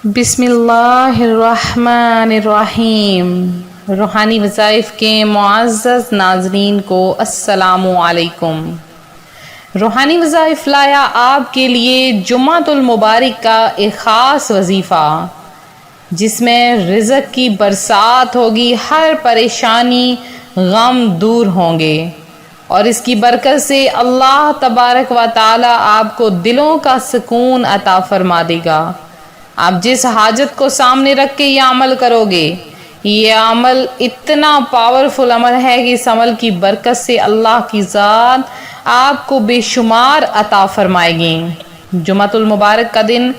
بسم اللہ الرحمن الرحیم۔ روحانی وظائف کے معزز ناظرین کو السلام علیکم۔ روحانی وظائف لایا آپ کے لیے جمعۃ المبارک کا ایک خاص وظیفہ، جس میں رزق کی برسات ہوگی، ہر پریشانی غم دور ہوں گے، اور اس کی برکت سے اللہ تبارک و تعالی آپ کو دلوں کا سکون عطا فرما دے گا۔ آپ جس حاجت کو سامنے رکھ کے یہ عمل کرو گے، یہ عمل اتنا پاورفل عمل ہے کہ اس عمل کی برکت سے اللہ کی ذات آپ کو بے شمار عطا فرمائے گی۔ جمعۃ المبارک کا دن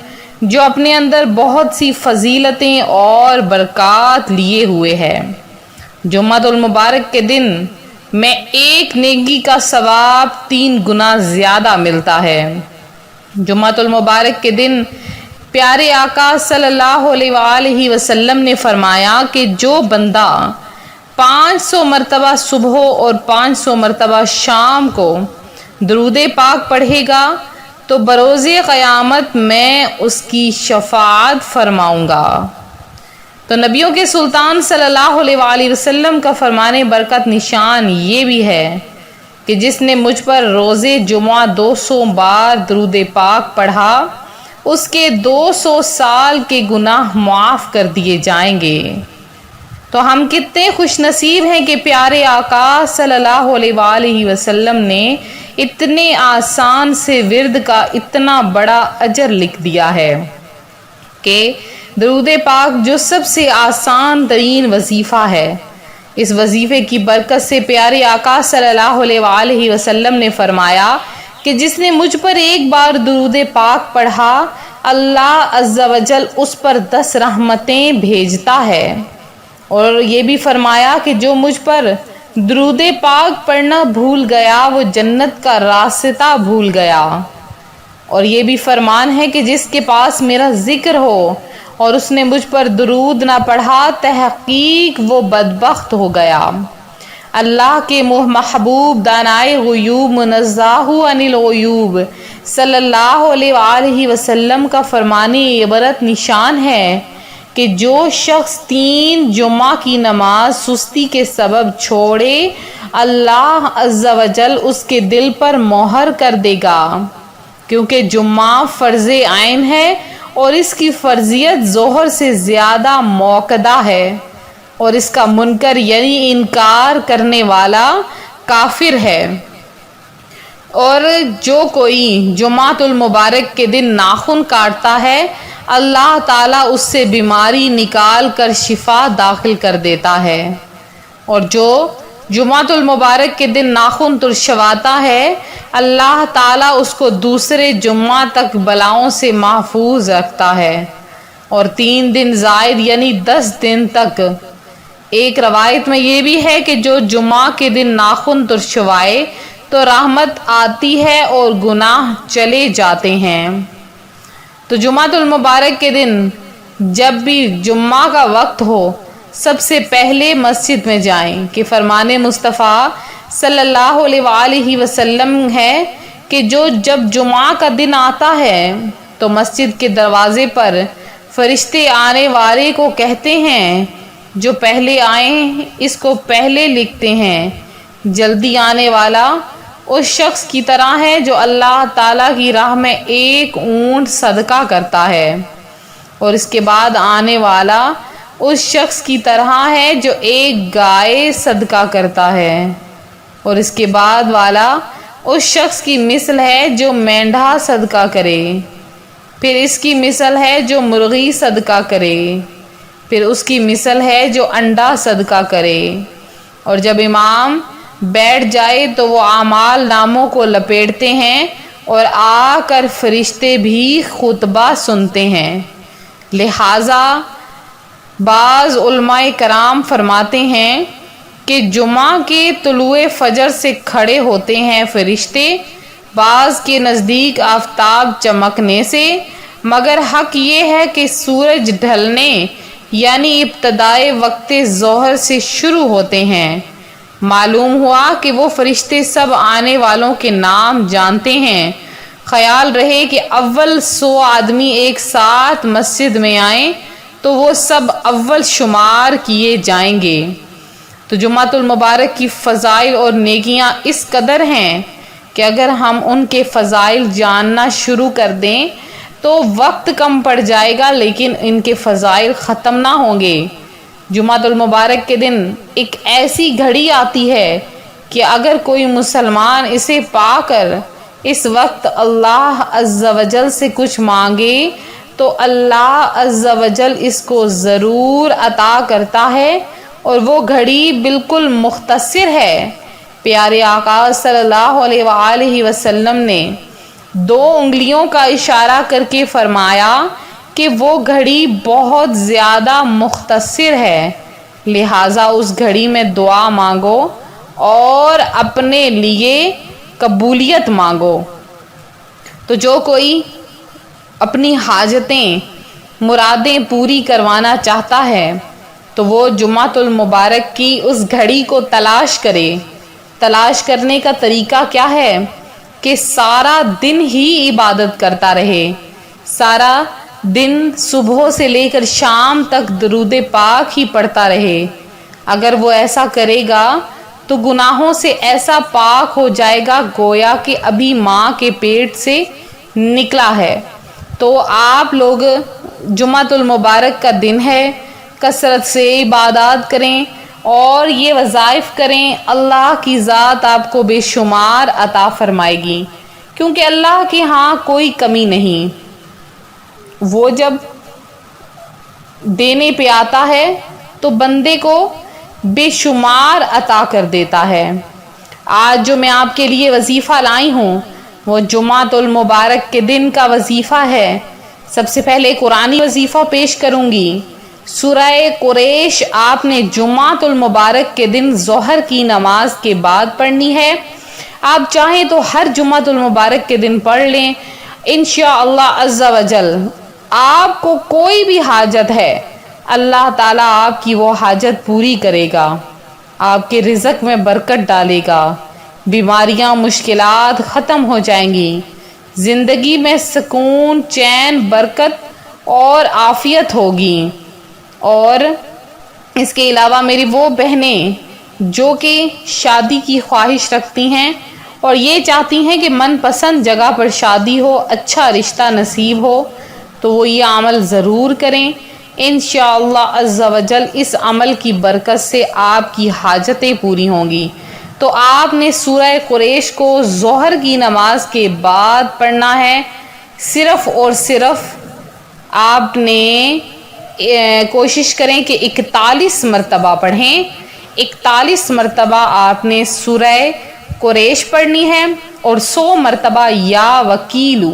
جو اپنے اندر بہت سی فضیلتیں اور برکات لیے ہوئے ہے، جمعۃ المبارک کے دن میں ایک نیکی کا ثواب 3 گنا زیادہ ملتا ہے۔ جمعۃ المبارک کے دن پیارے آقا صلی اللہ علیہ وآلہ وسلم نے فرمایا کہ جو بندہ 500 مرتبہ صبح اور 500 مرتبہ شام کو درود پاک پڑھے گا تو بروز قیامت میں اس کی شفاعت فرماؤں گا۔ تو نبیوں کے سلطان صلی اللہ علیہ وآلہ وسلم کا فرمانے برکت نشان یہ بھی ہے کہ جس نے مجھ پر روز جمعہ 200 بار درود پاک پڑھا، اس کے 200 سال کے گناہ معاف کر دیے جائیں گے۔ تو ہم کتنے خوش نصیب ہیں کہ پیارے آقا صلی اللہ علیہ وآلہ وسلم نے اتنے آسان سے ورد کا اتنا بڑا اجر لکھ دیا ہے کہ درود پاک جو سب سے آسان ترین وظیفہ ہے، اس وظیفے کی برکت سے پیارے آقا صلی اللہ علیہ وآلہ وسلم نے فرمایا کہ جس نے مجھ پر ایک بار درود پاک پڑھا، اللہ عز و جل اس پر 10 رحمتیں بھیجتا ہے۔ اور یہ بھی فرمایا کہ جو مجھ پر درود پاک پڑھنا بھول گیا وہ جنت کا راستہ بھول گیا۔ اور یہ بھی فرمان ہے کہ جس کے پاس میرا ذکر ہو اور اس نے مجھ پر درود نہ پڑھا، تحقیق وہ بدبخت ہو گیا۔ اللہ کے محبوب دانائے غیوب منزہ عن العیوب صلی اللہ علیہ وآلہ وسلم کا فرمانے عبرت نشان ہے کہ جو شخص 3 جمعہ کی نماز سستی کے سبب چھوڑے، اللہ عز و جل اس کے دل پر مہر کر دے گا، کیونکہ جمعہ فرض عین ہے اور اس کی فرضیت ظہر سے زیادہ موقدہ ہے، اور اس کا منکر یعنی انکار کرنے والا کافر ہے۔ اور جو کوئی جمعۃ المبارک کے دن ناخن کاٹتا ہے، اللہ تعالیٰ اس سے بیماری نکال کر شفا داخل کر دیتا ہے، اور جو جمعۃ المبارک کے دن ناخن ترشواتا ہے، اللہ تعالیٰ اس کو دوسرے جمعہ تک بلاؤں سے محفوظ رکھتا ہے، اور 3 دن زائد یعنی 10 دن تک۔ ایک روایت میں یہ بھی ہے کہ جو جمعہ کے دن ناخن ترشوائے تو رحمت آتی ہے اور گناہ چلے جاتے ہیں۔ تو جمعۃ المبارک کے دن جب بھی جمعہ کا وقت ہو، سب سے پہلے مسجد میں جائیں کہ فرمان مصطفیٰ صلی اللہ علیہ وآلہ وسلم ہے کہ جب جمعہ کا دن آتا ہے تو مسجد کے دروازے پر فرشتے آنے والے کو کہتے ہیں، جو پہلے آئیں اس کو پہلے لکھتے ہیں، جلدی آنے والا اس شخص کی طرح ہے جو اللہ تعالیٰ کی راہ میں 1 اونٹ صدقہ کرتا ہے، اور اس کے بعد آنے والا اس شخص کی طرح ہے جو 1 گائے صدقہ کرتا ہے، اور اس کے بعد والا اس شخص کی مثل ہے جو مینڈھا صدقہ کرے، پھر اس کی مثل ہے جو مرغی صدقہ کرے، پھر اس کی مثل ہے جو انڈا صدقہ کرے۔ اور جب امام بیٹھ جائے تو وہ اعمال ناموں کو لپیٹتے ہیں اور آ کر فرشتے بھی خطبہ سنتے ہیں۔ لہٰذا بعض علماء کرام فرماتے ہیں کہ جمعہ کے طلوع فجر سے کھڑے ہوتے ہیں فرشتے، بعض کے نزدیک آفتاب چمکنے سے، مگر حق یہ ہے کہ سورج ڈھلنے یعنی ابتدائے وقت ظہر سے شروع ہوتے ہیں۔ معلوم ہوا کہ وہ فرشتے سب آنے والوں کے نام جانتے ہیں، خیال رہے کہ اول 100 آدمی ایک ساتھ مسجد میں آئیں تو وہ سب اول شمار کیے جائیں گے۔ تو جمعۃ المبارک کی فضائل اور نیکیاں اس قدر ہیں کہ اگر ہم ان کے فضائل جاننا شروع کر دیں تو وقت کم پڑ جائے گا، لیکن ان کے فضائل ختم نہ ہوں گے۔ جمعۃ المبارک کے دن ایک ایسی گھڑی آتی ہے کہ اگر کوئی مسلمان اسے پا کر اس وقت اللہ عز و جل سے کچھ مانگے تو اللہ عز و جل اس کو ضرور عطا کرتا ہے، اور وہ گھڑی بالکل مختصر ہے۔ پیارے آقا صلی اللہ علیہ وآلہ وسلم نے 2 انگلیوں کا اشارہ کر کے فرمایا کہ وہ گھڑی بہت زیادہ مختصر ہے، لہٰذا اس گھڑی میں دعا مانگو اور اپنے لیے قبولیت مانگو۔ تو جو کوئی اپنی حاجتیں مرادیں پوری کروانا چاہتا ہے تو وہ جمعۃ المبارک کی اس گھڑی کو تلاش کرے۔ تلاش کرنے کا طریقہ کیا ہے کہ سارا دن ہی عبادت کرتا رہے، سارا دن صبح سے لے کر شام تک درود پاک ہی پڑھتا رہے۔ اگر وہ ایسا کرے گا تو گناہوں سے ایسا پاک ہو جائے گا گویا کہ ابھی ماں کے پیٹ سے نکلا ہے۔ تو آپ لوگ جمعۃ المبارک کا دن ہے، کثرت سے عبادات کریں اور یہ وظائف کریں، اللہ کی ذات آپ کو بے شمار عطا فرمائے گی، کیونکہ اللہ کے ہاں کوئی کمی نہیں۔ وہ جب دینے پہ آتا ہے تو بندے کو بے شمار عطا کر دیتا ہے۔ آج جو میں آپ کے لیے وظیفہ لائی ہوں وہ جمعۃ المبارک کے دن کا وظیفہ ہے۔ سب سے پہلے قرآنی وظیفہ پیش کروں گی۔ سورہ قریش آپ نے جمعۃ المبارک کے دن ظہر کی نماز کے بعد پڑھنی ہے۔ آپ چاہیں تو ہر جمعۃ المبارک کے دن پڑھ لیں، انشاءاللہ عز و جل آپ کو کوئی بھی حاجت ہے اللہ تعالیٰ آپ کی وہ حاجت پوری کرے گا، آپ کے رزق میں برکت ڈالے گا، بیماریاں مشکلات ختم ہو جائیں گی، زندگی میں سکون، چین، برکت اور عافیت ہوگی۔ اور اس کے علاوہ میری وہ بہنیں جو کہ شادی کی خواہش رکھتی ہیں اور یہ چاہتی ہیں کہ من پسند جگہ پر شادی ہو، اچھا رشتہ نصیب ہو، تو وہ یہ عمل ضرور کریں۔ انشاءاللہ عز و جل اس عمل کی برکت سے آپ کی حاجتیں پوری ہوں گی۔ تو آپ نے سورہ قریش کو ظہر کی نماز کے بعد پڑھنا ہے، صرف اور صرف آپ نے کوشش کریں کہ 41 مرتبہ پڑھیں۔ 41 مرتبہ آپ نے سورہ قریش پڑھنی ہے اور 100 مرتبہ یا وکیلو،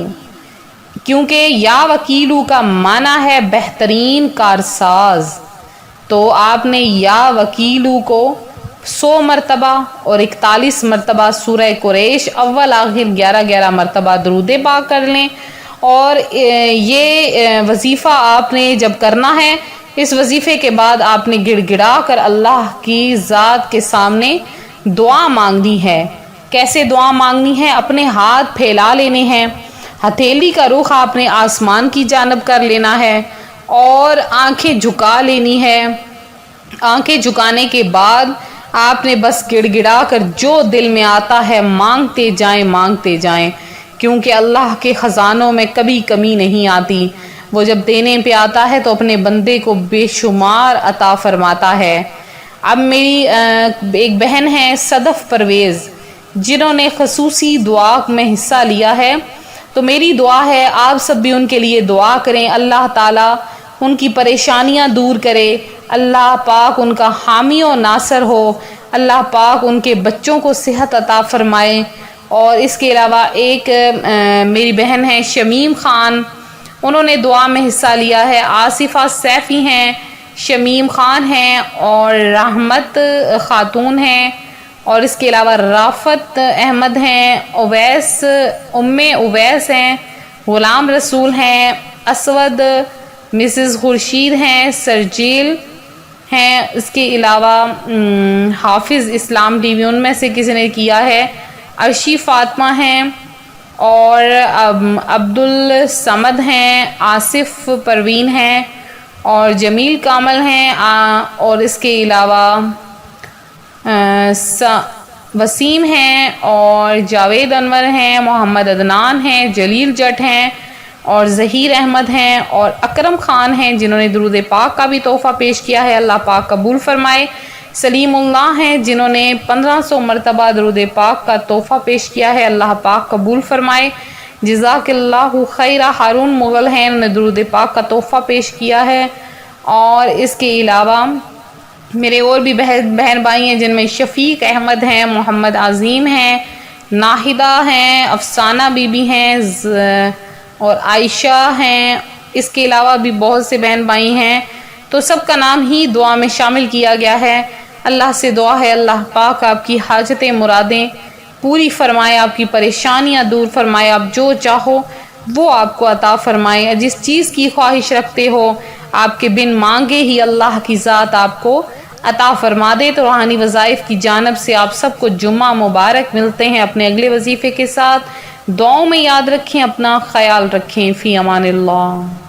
کیونکہ یا وکیلو کا معنی ہے بہترین کارساز۔ تو آپ نے یا وکیلو کو 100 مرتبہ اور 41 مرتبہ سورہ قریش، اول آخر 11 مرتبہ درود پاک کر لیں۔ اور یہ وظیفہ آپ نے جب کرنا ہے، اس وظیفے کے بعد آپ نے گڑ گڑا کر اللہ کی ذات کے سامنے دعا مانگنی ہے۔ کیسے دعا مانگنی ہے؟ اپنے ہاتھ پھیلا لینے ہیں، ہتھیلی کا رخ آپ نے آسمان کی جانب کر لینا ہے اور آنکھیں جھکا لینی ہے۔ آنکھیں جھکانے کے بعد آپ نے بس گڑ گڑا کر جو دل میں آتا ہے مانگتے جائیں، مانگتے جائیں، کیونکہ اللہ کے خزانوں میں کبھی کمی نہیں آتی۔ وہ جب دینے پہ آتا ہے تو اپنے بندے کو بے شمار عطا فرماتا ہے۔ اب میری ایک بہن ہے صدف پرویز، جنہوں نے خصوصی دعا میں حصہ لیا ہے، تو میری دعا ہے آپ سب بھی ان کے لیے دعا کریں، اللہ تعالیٰ ان کی پریشانیاں دور کرے، اللہ پاک ان کا حامی و ناصر ہو، اللہ پاک ان کے بچوں کو صحت عطا فرمائے۔ اور اس کے علاوہ ایک میری بہن ہے شمیم خان، انہوں نے دعا میں حصہ لیا ہے۔ آصفہ سیفی ہیں، شمیم خان ہیں اور رحمت خاتون ہیں، اور اس کے علاوہ رافت احمد ہیں، اویس اویس ہیں، غلام رسول ہیں، اسود مسز خورشید ہیں، سرجیل ہیں، اس کے علاوہ حافظ اسلام ٹی وی ان میں سے کسی نے کیا ہے، عرشی فاطمہ ہیں، اور عبدالصمد ہیں، آصف پروین ہیں اور جمیل کامل ہیں، اور اس کے علاوہ وسیم ہیں اور جاوید انور ہیں، محمد عدنان ہیں، جلیل جٹ ہیں اور ظہیر احمد ہیں اور اکرم خان ہیں جنہوں نے درود پاک کا بھی تحفہ پیش کیا ہے، اللہ پاک قبول فرمائے۔ سلیم اللہ ہیں جنہوں نے 1500 مرتبہ درود پاک کا تحفہ پیش کیا ہے، اللہ پاک قبول فرمائے۔ جزاک اللہ خیرہ ہارون مغل ہیں، انہوں نے درود پاک کا تحفہ پیش کیا ہے۔ اور اس کے علاوہ میرے اور بھی بہن بھائی ہیں جن میں شفیق احمد ہیں، محمد عظیم ہیں، ناہدہ ہیں، افسانہ بی بی ہیں اور عائشہ ہیں۔ اس کے علاوہ بھی بہت سے بہن بھائی ہیں، تو سب کا نام ہی دعا میں شامل کیا گیا ہے۔ اللہ سے دعا ہے اللہ پاک آپ کی حاجتیں مرادیں پوری فرمائے، آپ کی پریشانیاں دور فرمائے، آپ جو چاہو وہ آپ کو عطا فرمائے، جس چیز کی خواہش رکھتے ہو آپ کے بن مانگے ہی اللہ کی ذات آپ کو عطا فرما دے۔ تو روحانی وظائف کی جانب سے آپ سب کو جمعہ مبارک، ملتے ہیں اپنے اگلے وظیفے کے ساتھ۔ دعاؤں میں یاد رکھیں، اپنا خیال رکھیں، فی امان اللہ۔